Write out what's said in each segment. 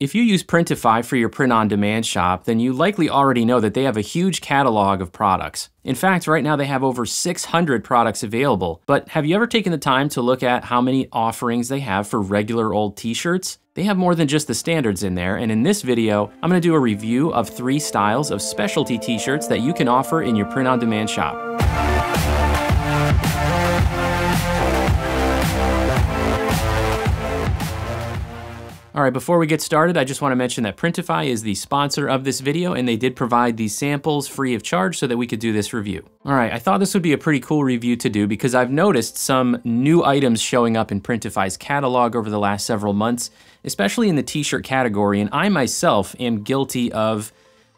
If you use Printify for your print-on-demand shop, then you likely already know that they have a huge catalog of products. In fact, right now they have over 600 products available. But have you ever taken the time to look at how many offerings they have for regular old t-shirts? They have more than just the standards in there, and in this video, I'm gonna do a review of 3 styles of specialty t-shirts that you can offer in your print-on-demand shop. All right, before we get started, I just want to mention that Printify is the sponsor of this video, and they did provide these samples free of charge so that we could do this review. All right, I thought this would be a pretty cool review to do because I've noticed some new items showing up in Printify's catalog over the last several months, especially in the t-shirt category, and I myself am guilty of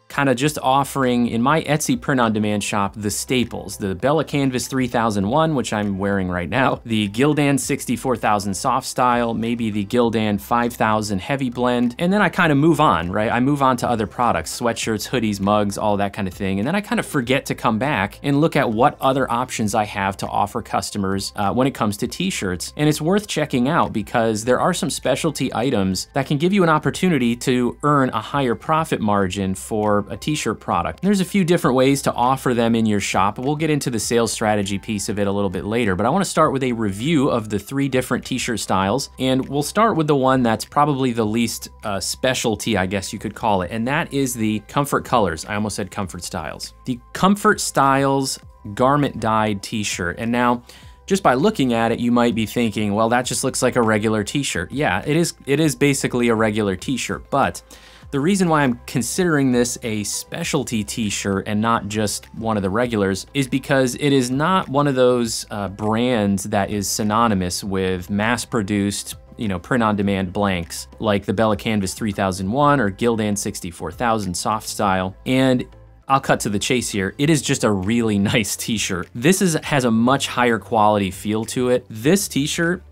kind of just offering in my Etsy print-on-demand shop the staples, the Bella Canvas 3001, which I'm wearing right now, the Gildan 64000 soft style, maybe the Gildan 5000 heavy blend, and then I kind of move on, right? I move on to other products, sweatshirts, hoodies, mugs, all that kind of thing, and then I kind of forget to come back and look at what other options I have to offer customers when it comes to t-shirts. And it's worth checking out because there are some specialty items that can give you an opportunity to earn a higher profit margin for a t-shirt product. There's a few different ways to offer them in your shop. We'll get into the sales strategy piece of it a little bit later, but I want to start with a review of the 3 different t-shirt styles, and we'll start with the one that's probably the least specialty, I guess you could call it, and that is the Comfort Colors. I almost said Comfort Styles. The Comfort Styles garment dyed t-shirt. And now, just by looking at it, you might be thinking, well, that just looks like a regular t-shirt. Yeah, it is basically a regular t-shirt, but the reason why I'm considering this a specialty t-shirt and not just one of the regulars is because it is not one of those brands that is synonymous with mass-produced, print-on-demand blanks like the Bella Canvas 3001 or Gildan 64000 soft style. And I'll cut to the chase here. It is just a really nice t-shirt. This has a much higher quality feel to it. This t-shirt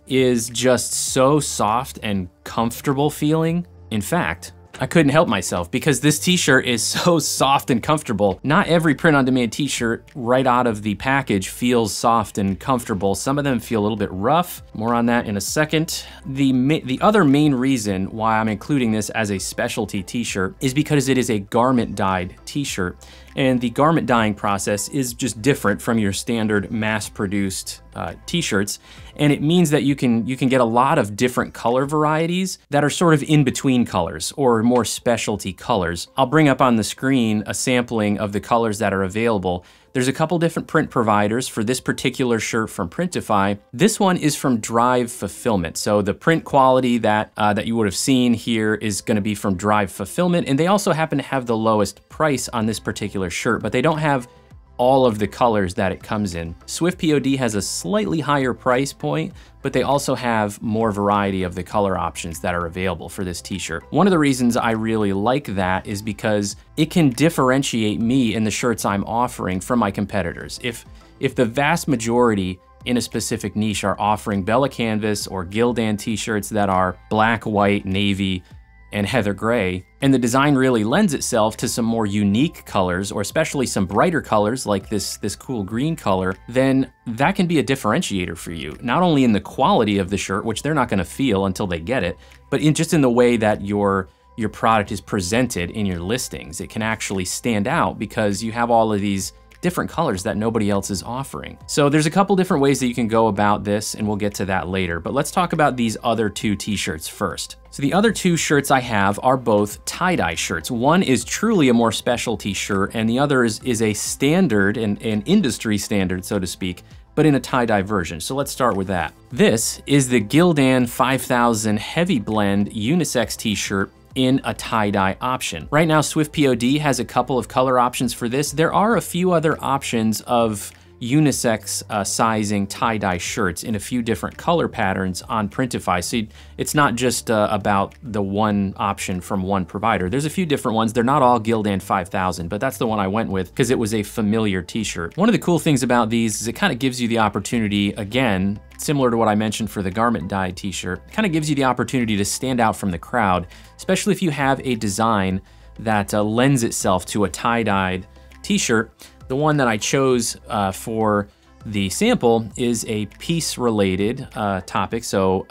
is just so soft and comfortable feeling. In fact, I couldn't help myself because this t-shirt is so soft and comfortable. Not every print-on-demand t-shirt right out of the package feels soft and comfortable. Some of them feel a little bit rough. More on that in a second. The other main reason why I'm including this as a specialty t-shirt is because it is a garment dyed t-shirt. And the garment dyeing process is just different from your standard mass-produced t-shirts. And it means that you can get a lot of different color varieties that are sort of in between colors or more specialty colors. I'll bring up on the screen a sampling of the colors that are available. There's a couple different print providers for this particular shirt from Printify. This one is from Drive Fulfillment. So the print quality that you would have seen here is gonna be from Drive Fulfillment, and they also happen to have the lowest price on this particular shirt, but they don't have all of the colors that it comes in. Swift POD has a slightly higher price point, but they also have more variety of the color options that are available for this t-shirt. One of the reasons I really like that is because it can differentiate me in the shirts I'm offering from my competitors. If the vast majority in a specific niche are offering Bella Canvas or Gildan t-shirts that are black, white, navy, and heather gray, and the design really lends itself to some more unique colors, or especially some brighter colors like this cool green color, then that can be a differentiator for you. Not only in the quality of the shirt, which they're not gonna feel until they get it, but just in the way that your product is presented in your listings. It can actually stand out because you have all of these different colors that nobody else is offering. So there's a couple different ways that you can go about this, and we'll get to that later, but let's talk about these other 2 t-shirts first. So the other 2 shirts I have are both tie-dye shirts. One is truly a more specialty shirt, and the other is a standard, an industry standard, so to speak, but in a tie-dye version. So let's start with that. This is the Gildan 5000 heavy blend unisex t-shirt in a tie-dye option. Right now, Swift POD has a couple of color options for this. There are a few other options of unisex sizing tie-dye shirts in a few different color patterns on Printify. So it's not just about the one option from one provider. There's a few different ones. They're not all Gildan 5000, but that's the one I went with because it was a familiar t-shirt. One of the cool things about these is it kind of gives you the opportunity, again, similar to what I mentioned for the garment dyed t-shirt, kind of gives you the opportunity to stand out from the crowd, especially if you have a design that lends itself to a tie-dyed t-shirt. The one that I chose for the sample is a piece-related topic, so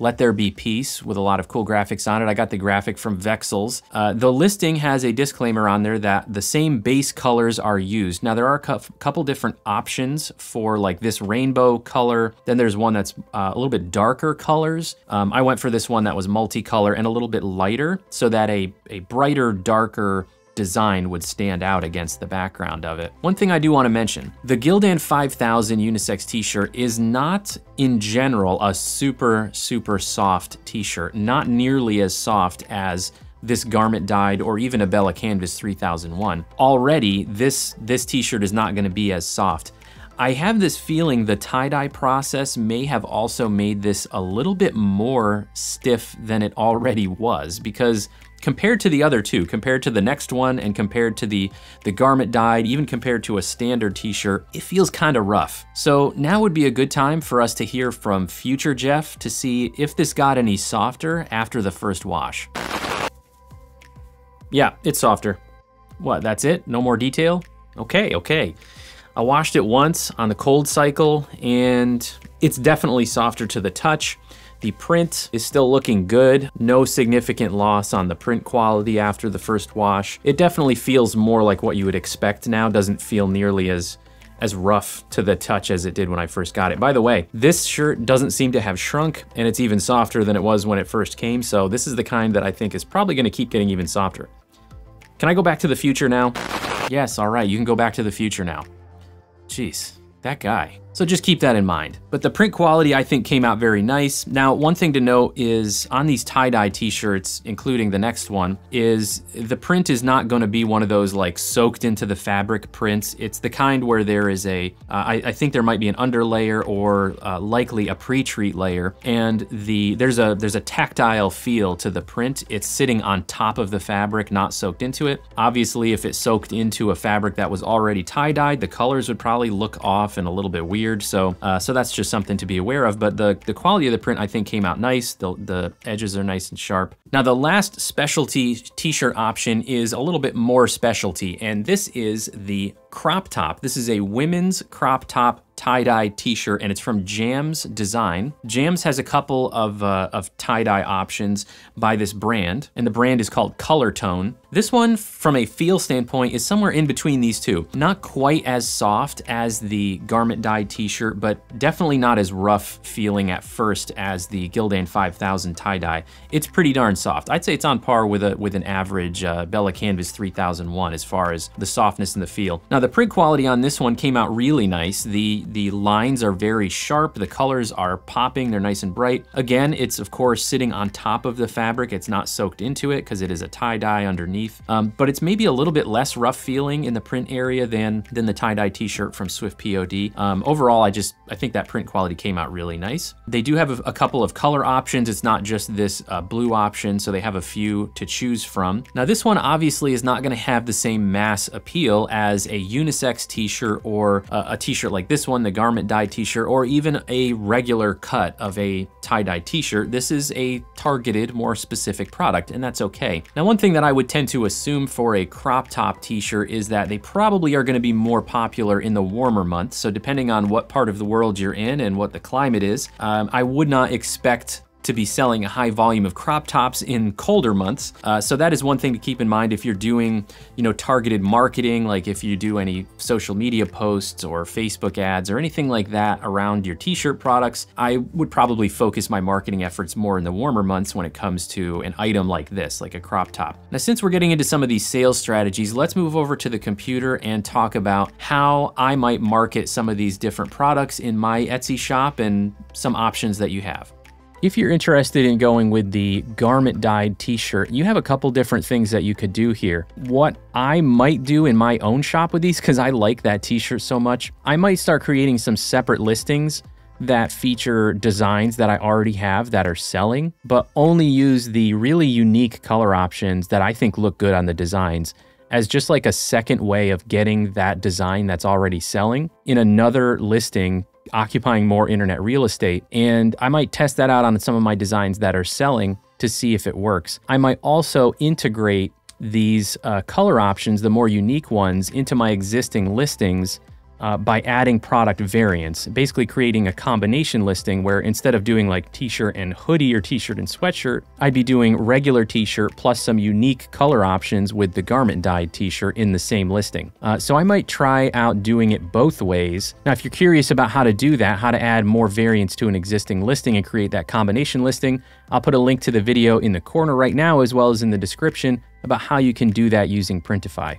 Let There Be Peace with a lot of cool graphics on it. I got the graphic from Vexels. The listing has a disclaimer on there that the same base colors are used. Now there are a couple different options for like this rainbow color. Then there's one that's a little bit darker colors. I went for this one that was multicolor and a little bit lighter so that a brighter, darker design would stand out against the background of it. One thing I do want to mention, the Gildan 5000 unisex t-shirt is not in general a super soft t-shirt, not nearly as soft as this garment dyed or even a Bella Canvas 3001. Already this t-shirt is not going to be as soft. I have this feeling the tie-dye process may have also made this a little bit more stiff than it already was, because compared to the other two, compared to the next one and compared to the garment dyed, even compared to a standard t-shirt, it feels kind of rough. So now would be a good time for us to hear from future Jeff to see if this got any softer after the first wash. Yeah, it's softer. What, that's it? No more detail? Okay. I washed it once on the cold cycle and it's definitely softer to the touch. The print is still looking good. No significant loss on the print quality after the first wash. It definitely feels more like what you would expect now. Doesn't feel nearly as rough to the touch as it did when I first got it. By the way, this shirt doesn't seem to have shrunk and it's even softer than it was when it first came. So this is the kind that I think is probably gonna keep getting even softer. Can I go back to the future now? Yes, all right, you can go back to the future now. Jeez, that guy. So just keep that in mind. But the print quality I think came out very nice. Now, one thing to note is on these tie-dye t-shirts, including the next one, is the print is not gonna be one of those like soaked into the fabric prints. It's the kind where there is I think there might be an underlayer or likely a pre-treat layer, and there's a tactile feel to the print. It's sitting on top of the fabric, not soaked into it. Obviously, if it soaked into a fabric that was already tie-dyed, the colors would probably look off and a little bit weird. So that's just something to be aware of, but the quality of the print I think came out nice. The edges are nice and sharp. Now the last specialty t-shirt option is a little bit more specialty, and this is the crop top. This is a women's crop top tie-dye t-shirt, and it's from Jams Design. Jams has a couple of tie-dye options by this brand, and the brand is called Color Tone. This one, from a feel standpoint, is somewhere in between these two. Not quite as soft as the garment dyed t-shirt, but definitely not as rough feeling at first as the Gildan 5000 tie-dye. It's pretty darn soft. I'd say it's on par with an average Bella Canvas 3001 as far as the softness and the feel. Now the print quality on this one came out really nice. The lines are very sharp, the colors are popping, they're nice and bright. Again, it's of course sitting on top of the fabric, it's not soaked into it because it is a tie-dye underneath. But it's maybe a little bit less rough feeling in the print area than the tie-dye t-shirt from Swift POD. Overall, I think that print quality came out really nice. They do have a couple of color options. It's not just this blue option, so they have a few to choose from. Now this one obviously is not gonna have the same mass appeal as a unisex t-shirt or a t-shirt like this one, the garment dye t-shirt, or even a regular cut of a tie-dye t-shirt. This is a targeted, more specific product, and that's okay. Now one thing that I would tend to assume for a crop top t-shirt is that they probably are gonna be more popular in the warmer months. So depending on what part of the world you're in and what the climate is, I would not expect to be selling a high volume of crop tops in colder months. So that is one thing to keep in mind if you're doing, targeted marketing, like if you do any social media posts or Facebook ads or anything like that around your t-shirt products. I would probably focus my marketing efforts more in the warmer months when it comes to an item like this, like a crop top. Now, since we're getting into some of these sales strategies, let's move over to the computer and talk about how I might market some of these different products in my Etsy shop and some options that you have. If you're interested in going with the garment dyed t-shirt, you have a couple different things that you could do here. What I might do in my own shop with these, because I like that t-shirt so much, I might start creating some separate listings that feature designs that I already have that are selling, but only use the really unique color options that I think look good on the designs as just like a second way of getting that design that's already selling in another listing, occupying more internet real estate. And I might test that out on some of my designs that are selling to see if it works. I might also integrate these color options, the more unique ones, into my existing listings by adding product variants, basically creating a combination listing where instead of doing like t-shirt and hoodie or t-shirt and sweatshirt, I'd be doing regular t-shirt plus some unique color options with the garment dyed t-shirt in the same listing. So I might try out doing it both ways. Now, if you're curious about how to do that, how to add more variants to an existing listing and create that combination listing, I'll put a link to the video in the corner right now, as well as in the description about how you can do that using Printify.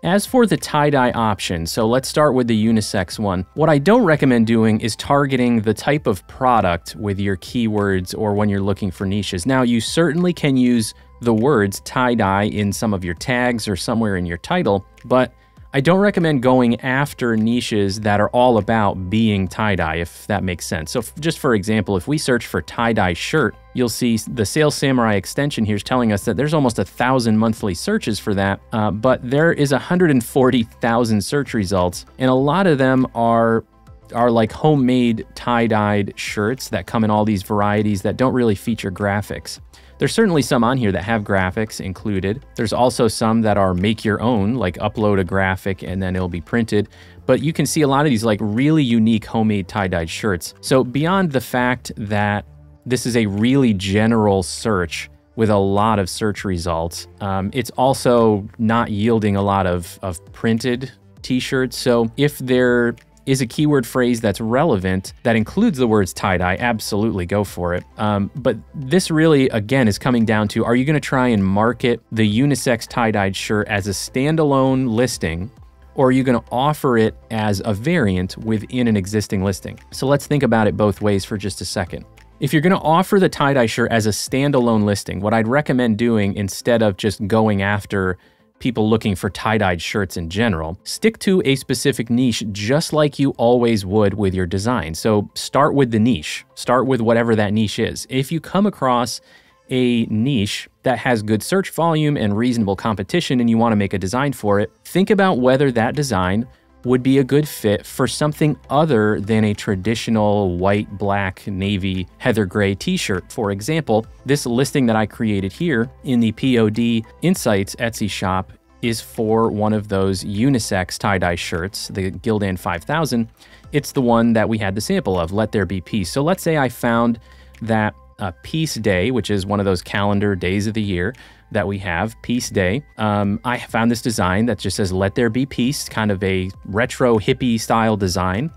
As for the tie-dye option, so let's start with the unisex one. What I don't recommend doing is targeting the type of product with your keywords or when you're looking for niches. Now, you certainly can use the words tie-dye in some of your tags or somewhere in your title, but I don't recommend going after niches that are all about being tie-dye, if that makes sense. So just for example, if we search for tie-dye shirt, you'll see the Sales Samurai extension here is telling us that there's almost 1,000 monthly searches for that, but there is 140,000 search results, and a lot of them are like homemade tie-dyed shirts that come in all these varieties that don't really feature graphics. There's certainly some on here that have graphics included. There's also some that are make your own, like upload a graphic and then it'll be printed. But you can see a lot of these like really unique homemade tie-dyed shirts. So beyond the fact that this is a really general search with a lot of search results, it's also not yielding a lot of printed t-shirts. So if there is a keyword phrase that's relevant that includes the words tie-dye, absolutely go for it. But this really, again, is coming down to, are you gonna try and market the unisex tie-dyed shirt as a standalone listing, or are you gonna offer it as a variant within an existing listing? So let's think about it both ways for just a second. If you're gonna offer the tie-dye shirt as a standalone listing, what I'd recommend doing instead of just going after people looking for tie-dyed shirts in general, stick to a specific niche just like you always would with your design. So start with the niche. Start with whatever that niche is. If you come across a niche that has good search volume and reasonable competition and you want to make a design for it, think about whether that design would be a good fit for something other than a traditional white, black, navy, heather gray t-shirt. For example, this listing that I created here in the POD Insights Etsy shop is for one of those unisex tie-dye shirts, the Gildan 5000. It's the one that we had the sample of, Let There Be Peace. So let's say I found that Peace Day, which is one of those calendar days of the year that we have, Peace Day. I found this design that just says, Let There Be Peace, kind of a retro hippie style design.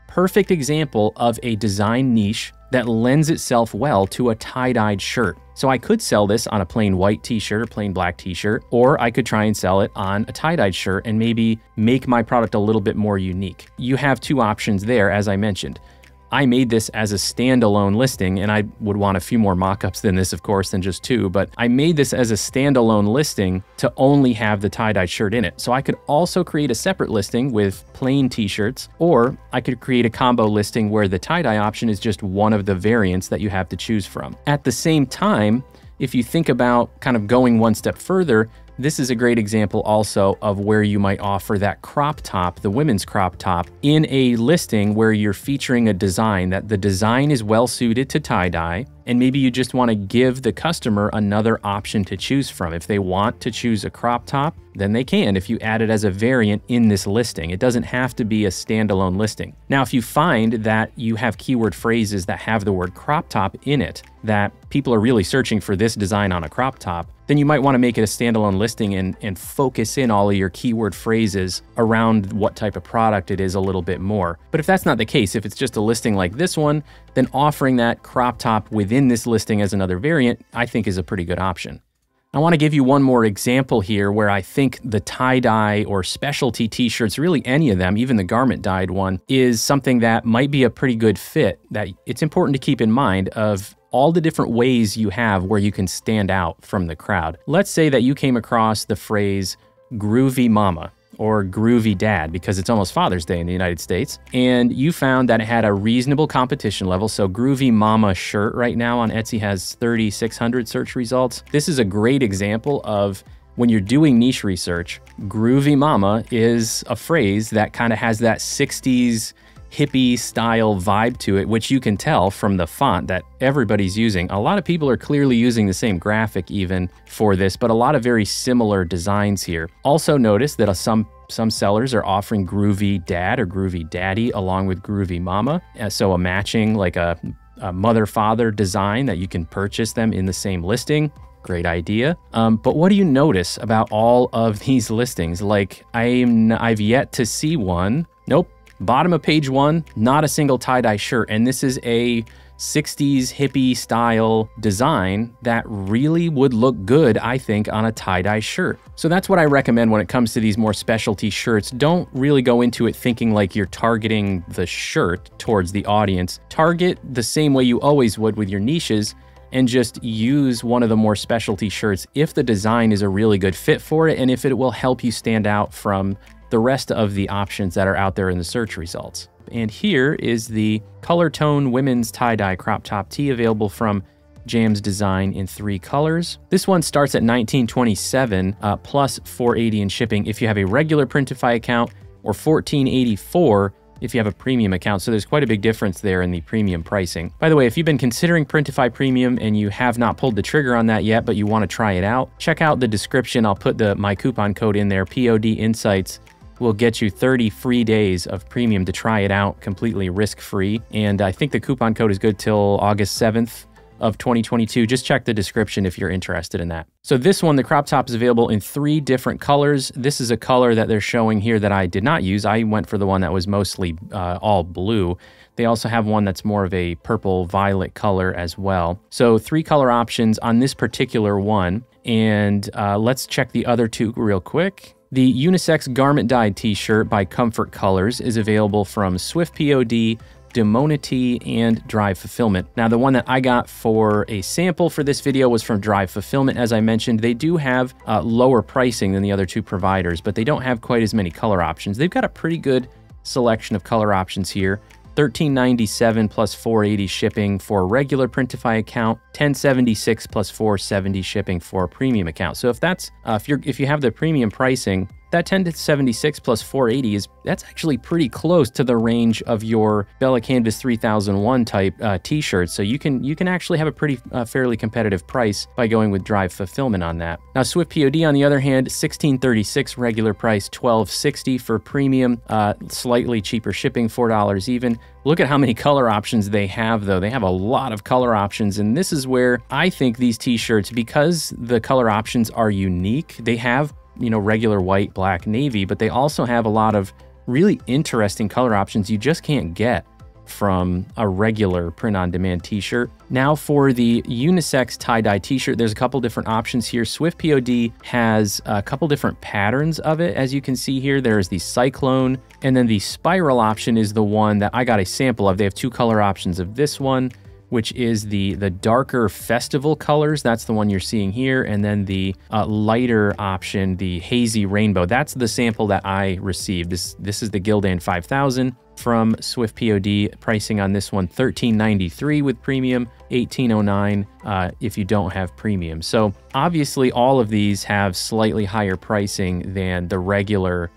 Perfect example of a design niche that lends itself well to a tie-dyed shirt. So I could sell this on a plain white t-shirt or plain black t-shirt, or I could try and sell it on a tie-dyed shirt and maybe make my product a little bit more unique. You have two options there, as I mentioned. I made this as a standalone listing, and I would want a few more mock-ups than this, of course, than just two, but I made this as a standalone listing to only have the tie-dyed shirt in it. So I could also create a separate listing with plain t-shirts, or I could create a combo listing where the tie-dye option is just one of the variants that you have to choose from. At the same time, if you think about kind of going one step further, this is a great example also of where you might offer that crop top, the women's crop top, in a listing where you're featuring a design that the design is well suited to tie-dye, and maybe you just want to give the customer another option to choose from. If they want to choose a crop top, then they can if you add it as a variant in this listing. It doesn't have to be a standalone listing. Now, if you find that you have keyword phrases that have the word crop top in it, that people are really searching for this design on a crop top, then you might want to make it a standalone listing and focus in all of your keyword phrases around what type of product it is a little bit more. But if that's not the case, if it's just a listing like this one, then offering that crop top within this listing as another variant, I think is a pretty good option. I want to give you one more example here where I think the tie-dye or specialty t-shirts, really any of them, even the garment dyed one, is something that might be a pretty good fit, that it's important to keep in mind of all the different ways you have where you can stand out from the crowd. Let's say that you came across the phrase groovy mama or groovy dad, because it's almost Father's Day in the United States, and you found that it had a reasonable competition level. So groovy mama shirt right now on Etsy has 3,600 search results. This is a great example of when you're doing niche research, groovy mama is a phrase that kind of has that 60s hippie style vibe to it, which you can tell from the font that everybody's using. A lot of people are clearly using the same graphic even for this, but a lot of very similar designs here. Also notice that some some sellers are offering Groovy Dad or Groovy Daddy along with Groovy Mama. So a matching like a mother-father design that you can purchase them in the same listing. Great idea. But what do you notice about all of these listings? Like I've yet to see one. Nope. Bottom of page 1, not a single tie-dye shirt. And this is a 60s hippie style design that really would look good, I think, on a tie-dye shirt. So that's what I recommend when it comes to these more specialty shirts. Don't really go into it thinking like you're targeting the shirt towards the audience. Target the same way you always would with your niches and just use one of the more specialty shirts if the design is a really good fit for it and if it will help you stand out from the rest of the options that are out there in the search results. And here is the color tone women's tie-dye crop top tee available from Jam's Design in 3 colors. This one starts at $19.27 plus $4.80 in shipping if you have a regular Printify account, or $14.84 if you have a premium account. So there's quite a big difference there in the premium pricing. By the way, if you've been considering Printify Premium and you have not pulled the trigger on that yet, but you want to try it out, check out the description. I'll put my coupon code in there, POD Insights. Will get you 30 free days of premium to try it out completely risk-free. And I think the coupon code is good till August 7th of 2022. Just check the description if you're interested in that. So this one, the crop top, is available in 3 different colors. This is a color that they're showing here that I did not use. I went for the one that was mostly all blue. They also have one that's more of a purple violet color as well. So 3 color options on this particular one. And let's check the other 2 real quick. The unisex garment dyed t-shirt by Comfort Colors is available from Swift POD, Demonity, and Drive Fulfillment. Now, the one that I got for a sample for this video was from Drive Fulfillment. As I mentioned, they do have lower pricing than the other 2 providers, but they don't have quite as many color options. They've got a pretty good selection of color options here. $13.97 plus $4.80 shipping for a regular Printify account, $10.76 plus $4.70 shipping for a premium account. So if that's if you have the premium pricing, that $10.76 plus $4.80 that's actually pretty close to the range of your Bella Canvas 3001 type t-shirts. So you can actually have a pretty fairly competitive price by going with Drive Fulfillment on that. Now Swift POD on the other hand, $16.36 regular price, $12.60 for premium, slightly cheaper shipping, $4 even. Look at how many color options they have though. They have a lot of color options, and this is where I think these t-shirts, because the color options are unique, they have regular white, black, navy, but they also have a lot of really interesting color options you just can't get from a regular print-on-demand t-shirt. Now for the unisex tie-dye t-shirt, there's a couple different options here. Swift POD has a couple different patterns of it. As you can see here, there's the cyclone, and then the spiral option is the one that I got a sample of. They have 2 color options of this one, which is the darker festival colors. That's the one you're seeing here. And then the lighter option, the hazy rainbow. That's the sample that I received. This is the Gildan 5000 from Swift POD. Pricing on this one, $13.93 with premium, $18.09 if you don't have premium. So obviously all of these have slightly higher pricing than the regular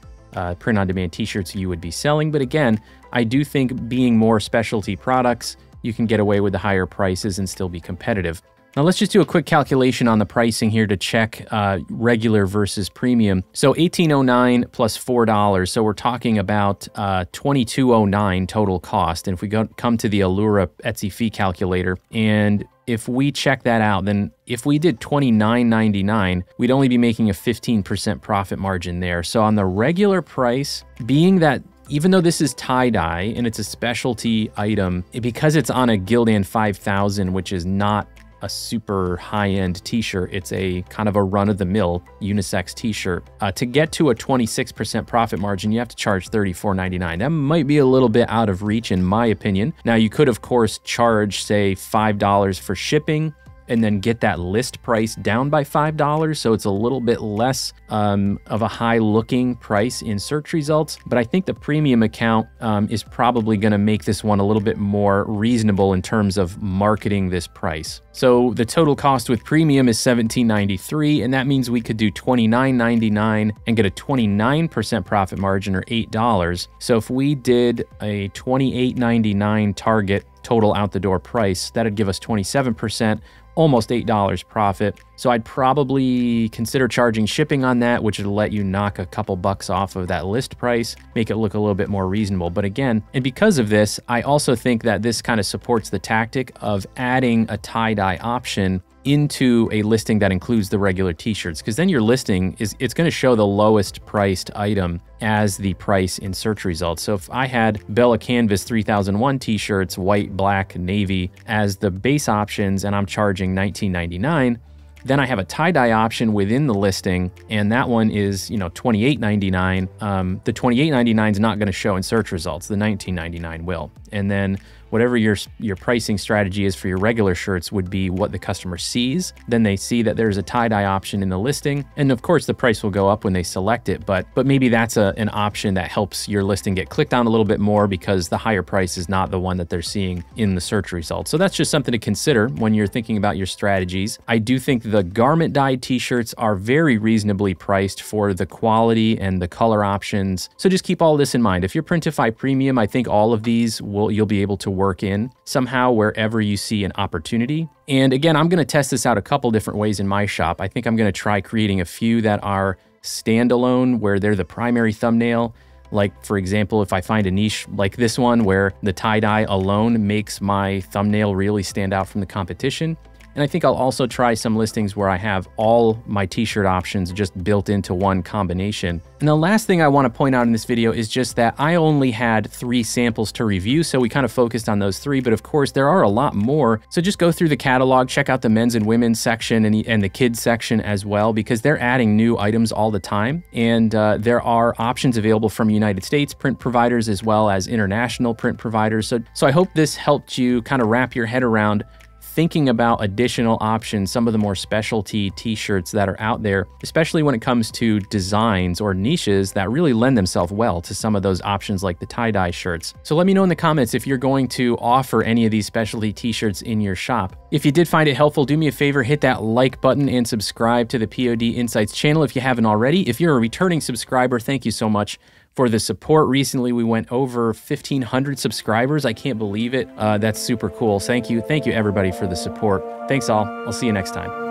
print-on-demand t-shirts you would be selling. But again, I do think being more specialty products, you can get away with the higher prices and still be competitive. Now let's just do a quick calculation on the pricing here to check regular versus premium. So $18.09 plus $4, so we're talking about $22.09 total cost. And if we come to the Allura Etsy fee calculator, and if we check that out, then if we did $29.99, we'd only be making a 15% profit margin there. So on the regular price, being that even though this is tie-dye and it's a specialty item, because it's on a Gildan 5000, which is not a super high-end t-shirt, it's a kind of a run-of-the-mill unisex t-shirt. To get to a 26% profit margin, you have to charge $34.99. That might be a little bit out of reach in my opinion. Now you could of course charge, say, $5 for shipping, and then get that list price down by $5, so it's a little bit less of a high-looking price in search results. But I think the premium account is probably gonna make this one a little bit more reasonable in terms of marketing this price. So the total cost with premium is $17.93, and that means we could do $29.99 and get a 29% profit margin, or $8. So if we did a $28.99 target total out the door price. That'd give us 27%, almost $8 profit. So I'd probably consider charging shipping on that, which would let you knock a couple bucks off of that list price, make it look a little bit more reasonable. But again, and because of this, I also think that this kind of supports the tactic of adding a tie-dye option into a listing that includes the regular t-shirts, because then your listing it's going to show the lowest priced item as the price in search results. So if I had Bella Canvas 3001 t-shirts, white, black, navy as the base options, and I'm charging $19.99, then I have a tie-dye option within the listing, and that one is, $28.99. The $28.99 is not going to show in search results. The $19.99 will. And then whatever your pricing strategy is for your regular shirts would be what the customer sees. Then they see that there's a tie-dye option in the listing, and of course the price will go up when they select it, but maybe that's an option that helps your listing get clicked on a little bit more because the higher price is not the one that they're seeing in the search results. So that's just something to consider when you're thinking about your strategies. I do think the garment dyed t-shirts are very reasonably priced for the quality and the color options. So just keep all this in mind. If you're Printify Premium, I think all of these you'll be able to work in somehow wherever you see an opportunity. And again, I'm going to test this out a couple different ways in my shop. I think I'm going to try creating a few that are standalone where they're the primary thumbnail. Like, for example, if I find a niche like this one where the tie-dye alone makes my thumbnail really stand out from the competition. And I think I'll also try some listings where I have all my t-shirt options just built into one combination. And the last thing I want to point out in this video is just that I only had 3 samples to review, so we kind of focused on those 3, but of course there are a lot more. So just go through the catalog, check out the men's and women's section and the kids section as well, because they're adding new items all the time. And there are options available from United States print providers as well as international print providers. So I hope this helped you kind of wrap your head around thinking about additional options, some of the more specialty t-shirts that are out there, especially when it comes to designs or niches that really lend themselves well to some of those options like the tie-dye shirts. So let me know in the comments if you're going to offer any of these specialty t-shirts in your shop. If you did find it helpful, do me a favor, hit that like button and subscribe to the POD Insights channel if you haven't already. If you're a returning subscriber, thank you so much for the support. Recently, we went over 1,500 subscribers. I can't believe it. That's super cool. Thank you everybody for the support. Thanks all. I'll see you next time.